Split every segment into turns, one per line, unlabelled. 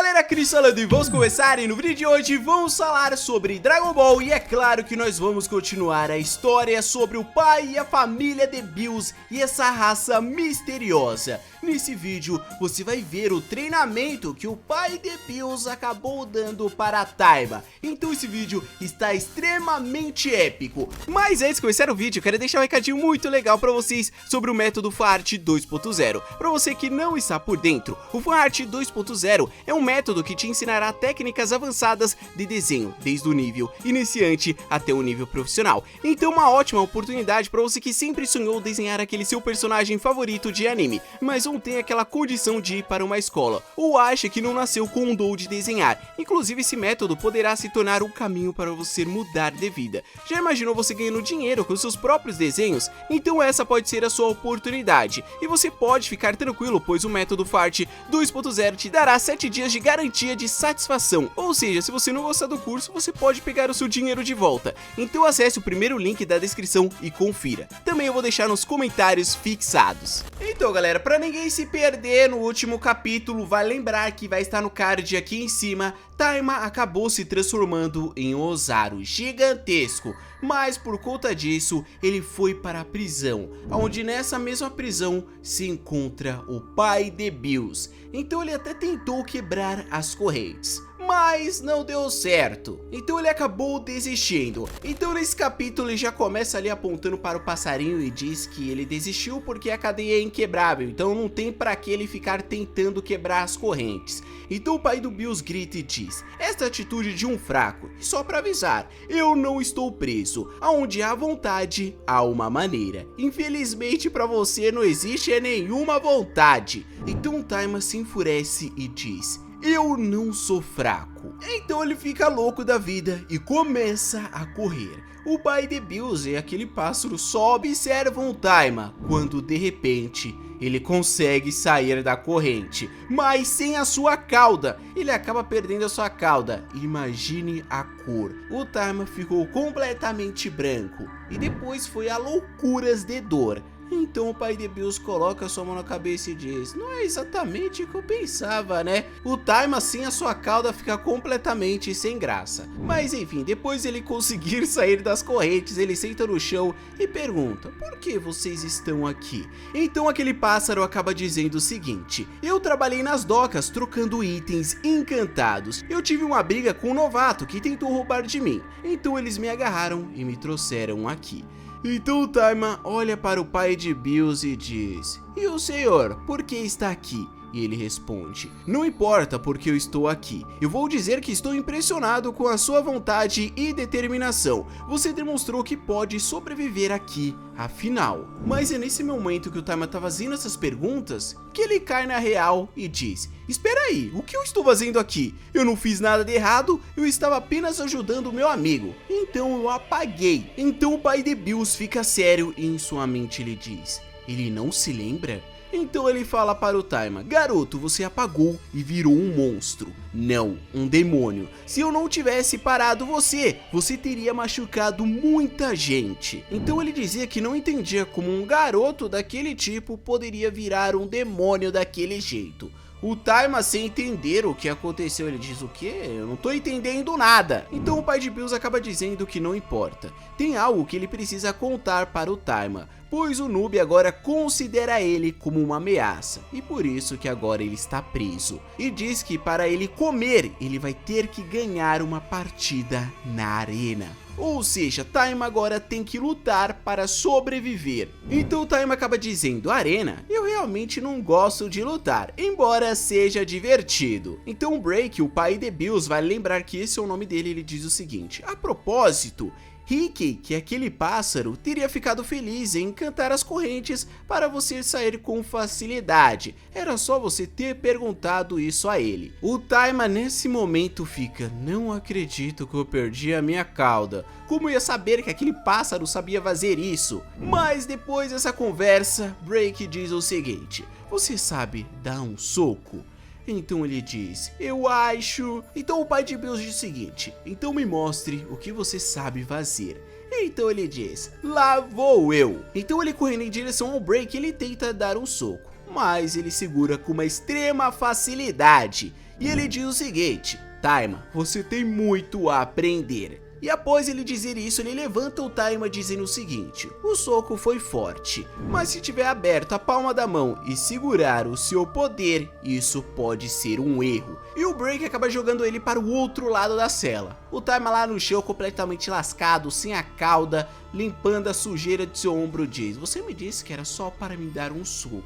galera, Cris falando e vamos começar. E no vídeo de hoje vamos falar sobre Dragon Ball. E é claro que nós vamos continuar a história sobre o pai e a família de Bills e essa raça misteriosa. Nesse vídeo você vai ver o treinamento que o pai de Bills acabou dando para a Taiba. Então esse vídeo está extremamente épico. Mas antes de começar o vídeo, eu quero deixar um recadinho muito legal para vocês sobre o método FanArt 2.0. Para você que não está por dentro, o FanArt 2.0 é um método que te ensinará técnicas avançadas de desenho, desde o nível iniciante até o nível profissional. Então uma ótima oportunidade para você que sempre sonhou desenhar aquele seu personagem favorito de anime, mas não tem aquela condição de ir para uma escola, ou acha que não nasceu com um dom de desenhar. Inclusive esse método poderá se tornar um caminho para você mudar de vida. Já imaginou você ganhando dinheiro com seus próprios desenhos? Então essa pode ser a sua oportunidade, e você pode ficar tranquilo, pois o método FanArt 2.0 te dará 7 dias de garantia de satisfação, ou seja, se você não gostar do curso, você pode pegar o seu dinheiro de volta. Então acesse o primeiro link da descrição e confira. Também eu vou deixar nos comentários fixados. Então galera, para ninguém se perder no último capítulo, vai lembrar que vai estar no card aqui em cima. Taiba acabou se transformando em um Ozaru gigantesco, mas por conta disso ele foi para a prisão, onde nessa mesma prisão se encontra o pai de Bills. Então ele até tentou quebrar as correntes, mas não deu certo, então ele acabou desistindo. Então nesse capítulo ele já começa ali apontando para o passarinho e diz que ele desistiu porque a cadeia é inquebrável, então não tem para que ele ficar tentando quebrar as correntes. Então o pai do Bills grita e diz: esta atitude de um fraco, e só para avisar, eu não estou preso, aonde há vontade, há uma maneira. Infelizmente para você não existe nenhuma vontade. Então Taiba se enfurece e diz: eu não sou fraco. Então ele fica louco da vida e começa a correr. O pai de Bills e aquele pássaro só observam Taiba, quando de repente ele consegue sair da corrente, mas sem a sua cauda. Ele acaba perdendo a sua cauda. Imagine a cor. O Taiba ficou completamente branco e depois foi a loucuras de dor. Então o pai de Bills coloca sua mão na cabeça e diz: não é exatamente o que eu pensava, né? O Taiba sem a sua cauda fica completamente sem graça. Mas enfim, depois ele conseguir sair das correntes, ele senta no chão e pergunta: por que vocês estão aqui? Então aquele pássaro acaba dizendo o seguinte: eu trabalhei nas docas trocando itens encantados. Eu tive uma briga com um novato que tentou roubar de mim. Então eles me agarraram e me trouxeram aqui. Então o Taiba olha para o pai de Bills e diz: e o senhor, por que está aqui? E ele responde: não importa porque eu estou aqui. Eu vou dizer que estou impressionado com a sua vontade e determinação. Você demonstrou que pode sobreviver aqui, afinal. Mas é nesse momento que o Taiba está fazendo essas perguntas que ele cai na real e diz: espera aí, o que eu estou fazendo aqui? Eu não fiz nada de errado, eu estava apenas ajudando o meu amigo. Então eu apaguei. Então o pai de Bills fica sério e em sua mente ele diz: ele não se lembra? Então ele fala para o Taiba: garoto, você apagou e virou um monstro. Não, um demônio. Se eu não tivesse parado você teria machucado muita gente. Então ele dizia que não entendia como um garoto daquele tipo poderia virar um demônio daquele jeito. O Taiba, sem entender o que aconteceu, ele diz: o quê? Eu não tô entendendo nada. Então o pai de Bills acaba dizendo que não importa. Tem algo que ele precisa contar para o Taiba, pois o noob agora considera ele como uma ameaça, e por isso que agora ele está preso. E diz que para ele comer, ele vai ter que ganhar uma partida na arena. Ou seja, Taiba agora tem que lutar para sobreviver. Então o Taiba acaba dizendo: arena, eu realmente não gosto de lutar, embora seja divertido. Então o Break, o pai de Bills, vai lembrar que esse é o nome dele. Ele diz o seguinte: a propósito, Ricky, que é aquele pássaro, teria ficado feliz em encantar as correntes para você sair com facilidade. Era só você ter perguntado isso a ele. O Taiba nesse momento fica: não acredito que eu perdi a minha cauda. Como eu ia saber que aquele pássaro sabia fazer isso? Mas depois dessa conversa, Break diz o seguinte: você sabe dar um soco? Então ele diz: eu acho. Então o pai de Bills diz o seguinte: então me mostre o que você sabe fazer. Então ele diz: lá vou eu. Então ele correndo em direção ao Break, ele tenta dar um soco, mas ele segura com uma extrema facilidade. E ele diz o seguinte: Taima, você tem muito a aprender. E após ele dizer isso, ele levanta o Taima dizendo o seguinte: o soco foi forte, mas se tiver aberto a palma da mão e segurar o seu poder, isso pode ser um erro. E o Break acaba jogando ele para o outro lado da cela. O Taima lá no chão, completamente lascado, sem a cauda, limpando a sujeira de seu ombro, diz: você me disse que era só para me dar um soco.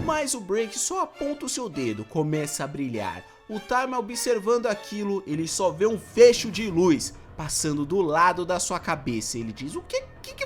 Mas o Break só aponta o seu dedo, começa a brilhar. O Taima, observando aquilo, ele só vê um fecho de luz passando do lado da sua cabeça. Ele diz: o que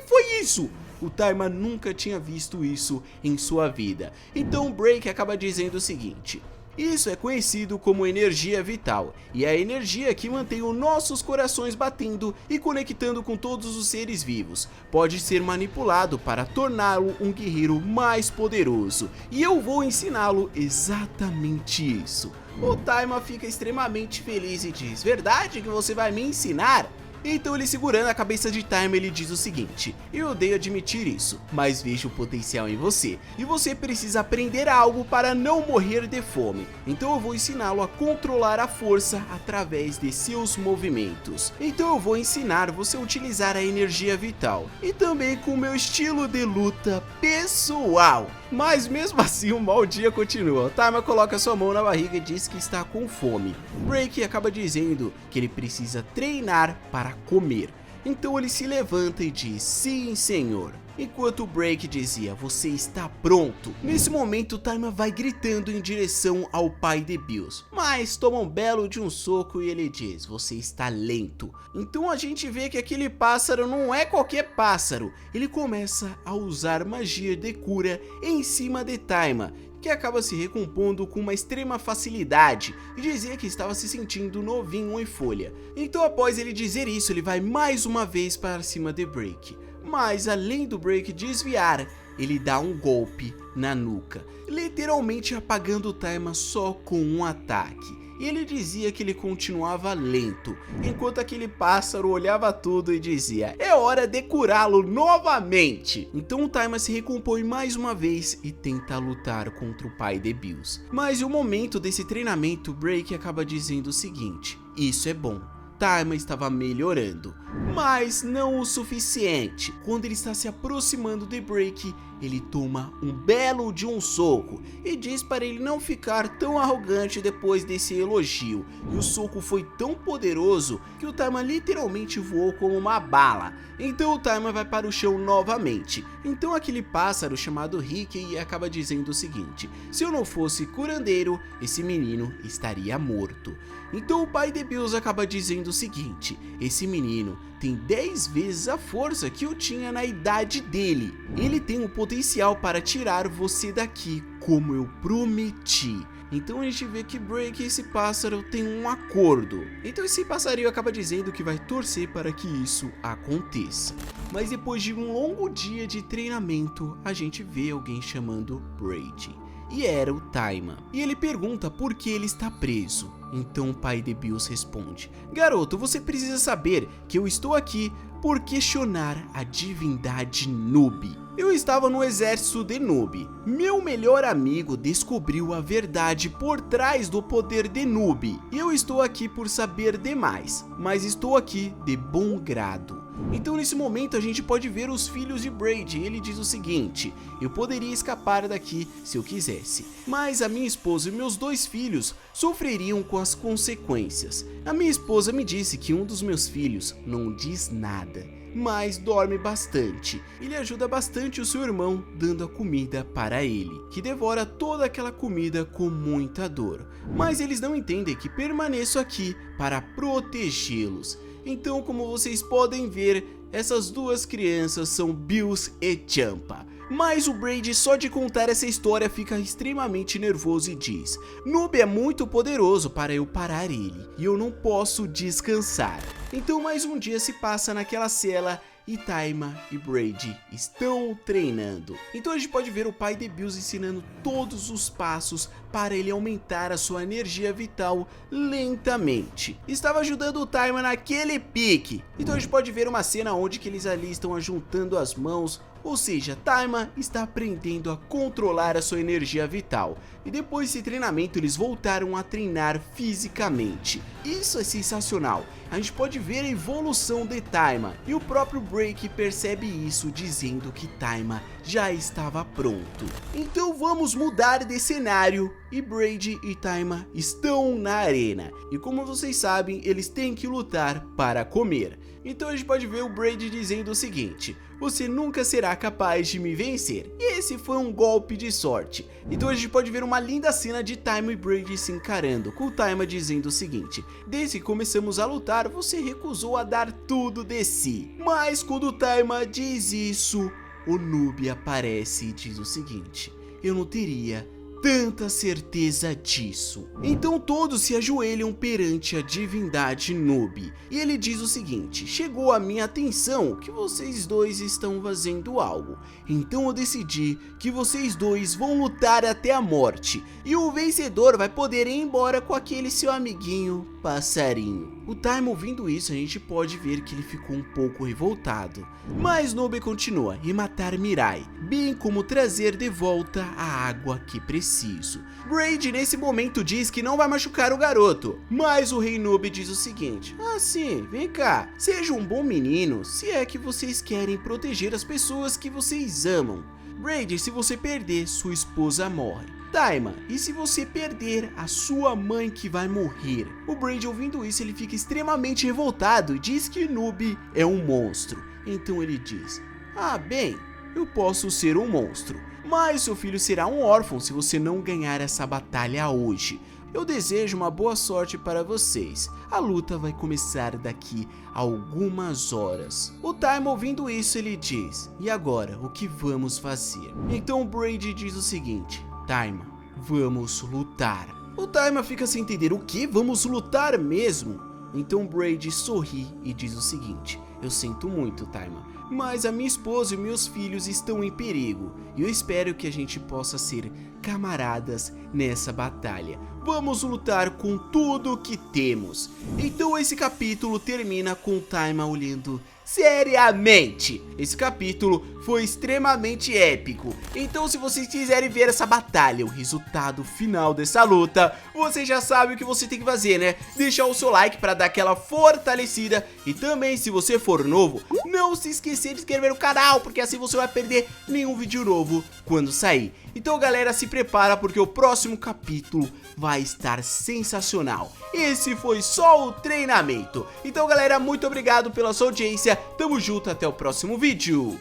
foi isso? O Taima nunca tinha visto isso em sua vida. Então o Break acaba dizendo o seguinte: isso é conhecido como energia vital, e é a energia que mantém os nossos corações batendo e conectando com todos os seres vivos. Pode ser manipulado para torná-lo um guerreiro mais poderoso, e eu vou ensiná-lo exatamente isso. O Taima fica extremamente feliz e diz: verdade que você vai me ensinar? Então ele, segurando a cabeça de Taima, ele diz o seguinte: eu odeio admitir isso, mas vejo o potencial em você, e você precisa aprender algo para não morrer de fome. Então eu vou ensiná-lo a controlar a força através de seus movimentos. Então eu vou ensinar você a utilizar a energia vital, e também com o meu estilo de luta pessoal. Mas mesmo assim o mau dia continua. O Taima coloca sua mão na barriga e diz que está com fome. Break acaba dizendo que ele precisa treinar para comer. Então ele se levanta e diz: sim, senhor. Enquanto o Break dizia: você está pronto. Nesse momento o Taima vai gritando em direção ao pai de Bills, mas toma um belo de um soco e ele diz: você está lento. Então a gente vê que aquele pássaro não é qualquer pássaro. Ele começa a usar magia de cura em cima de Taima, que acaba se recompondo com uma extrema facilidade e dizia que estava se sentindo novinho em folha. Então após ele dizer isso, ele vai mais uma vez para cima de Break. Mas além do Break desviar, ele dá um golpe na nuca, literalmente apagando o Taima só com um ataque. E ele dizia que ele continuava lento, enquanto aquele pássaro olhava tudo e dizia: é hora de curá-lo novamente. Então o Taima se recompõe mais uma vez e tenta lutar contra o pai de Bills. Mas em um momento desse treinamento, Break acaba dizendo o seguinte: isso é bom. Taima estava melhorando, mas não o suficiente. Quando ele está se aproximando de Break, ele toma um belo de um soco e diz para ele não ficar tão arrogante depois desse elogio. E o soco foi tão poderoso que o Taima literalmente voou como uma bala. Então o Taima vai para o chão novamente. Então aquele pássaro chamado Ricky acaba dizendo o seguinte: se eu não fosse curandeiro, esse menino estaria morto. Então o pai de Bills acaba dizendo o seguinte: esse menino tem 10 vezes a força que eu tinha na idade dele. Ele tem o potencial para tirar você daqui, como eu prometi. Então a gente vê que Break e esse pássaro têm um acordo. Então esse passarinho acaba dizendo que vai torcer para que isso aconteça. Mas depois de um longo dia de treinamento, a gente vê alguém chamando Brady. E era o Taima. E ele pergunta por que ele está preso. Então o pai de Bills responde: garoto, você precisa saber que eu estou aqui por questionar a divindade Noob. Eu estava no exército de Noob. Meu melhor amigo descobriu a verdade por trás do poder de Noob. E eu estou aqui por saber demais, mas estou aqui de bom grado. Então nesse momento a gente pode ver os filhos de Brady. Ele diz o seguinte: eu poderia escapar daqui se eu quisesse, mas a minha esposa e meus 2 filhos sofreriam com as consequências. A minha esposa me disse que um dos meus filhos não diz nada, mas dorme bastante. Ele ajuda bastante o seu irmão dando a comida para ele, que devora toda aquela comida com muita dor. Mas eles não entendem que permaneço aqui para protegê-los. Então, como vocês podem ver, essas 2 crianças são Bills e Champa. Mas o Brady, só de contar essa história, fica extremamente nervoso e diz: Noob é muito poderoso para eu parar ele, e eu não posso descansar. Então mais um dia se passa naquela cela e Taima e Brady estão treinando. Então a gente pode ver o pai de Bills ensinando todos os passos para ele aumentar a sua energia vital lentamente. Estava ajudando o Taima naquele pique. Então a gente pode ver uma cena onde que eles ali estão ajuntando as mãos, Ou seja, Taima está aprendendo a controlar a sua energia vital. E depois desse treinamento eles voltaram a treinar fisicamente. Isso é sensacional. A gente pode ver a evolução de Taima. E o próprio Break percebe isso, dizendo que Taima já estava pronto. Então vamos mudar de cenário. E Braid e Taima estão na arena. E como vocês sabem, eles têm que lutar para comer. Então a gente pode ver o Braid dizendo o seguinte: você nunca será capaz de me vencer. E esse foi um golpe de sorte. Então a gente pode ver uma linda cena de Taima e Braid se encarando, com Taima dizendo o seguinte: desde que começamos a lutar, você recusou a dar tudo de si. Mas quando Taima diz isso, o noob aparece e diz o seguinte: eu não teria tanta certeza disso. Então todos se ajoelham perante a divindade noob. E ele diz o seguinte: chegou a minha atenção que vocês dois estão fazendo algo. Então eu decidi que vocês dois vão lutar até a morte. E o vencedor vai poder ir embora com aquele seu amiguinho passarinho. O Taima, ouvindo isso, a gente pode ver que ele ficou um pouco revoltado. Mas Noob continua: e matar Mirai, bem como trazer de volta a água que preciso. Braid nesse momento diz que não vai machucar o garoto, mas o Rei Noob diz o seguinte: ah sim, vem cá, seja um bom menino, se é que vocês querem proteger as pessoas que vocês amam. Braid, se você perder, sua esposa morre. Taima, e se você perder, a sua mãe que vai morrer? O Braid, ouvindo isso, ele fica extremamente revoltado e diz que Noob é um monstro. Então ele diz: ah bem, eu posso ser um monstro, mas seu filho será um órfão se você não ganhar essa batalha hoje. Eu desejo uma boa sorte para vocês. A luta vai começar daqui a algumas horas. O Taima, ouvindo isso, ele diz: e agora, o que vamos fazer? Então o Braid diz o seguinte: Taima, vamos lutar. O Taima fica sem entender: o que? Vamos lutar mesmo? Então Braid sorri e diz o seguinte: eu sinto muito, Taima, mas a minha esposa e meus filhos estão em perigo. E eu espero que a gente possa ser camaradas nessa batalha. Vamos lutar com tudo que temos. Então esse capítulo termina com Taima olhando seriamente. Esse capítulo foi extremamente épico. Então se vocês quiserem ver essa batalha, o resultado final dessa luta, você já sabe o que você tem que fazer, né? Deixar o seu like para dar aquela fortalecida. E também, se você for novo, não se esquecer de inscrever no canal, porque assim você não vai perder nenhum vídeo novo quando sair. Então galera, se prepara porque o próximo capítulo vai estar sensacional. Esse foi só o treinamento. Então galera, muito obrigado pela sua audiência. Tamo junto, até o próximo vídeo.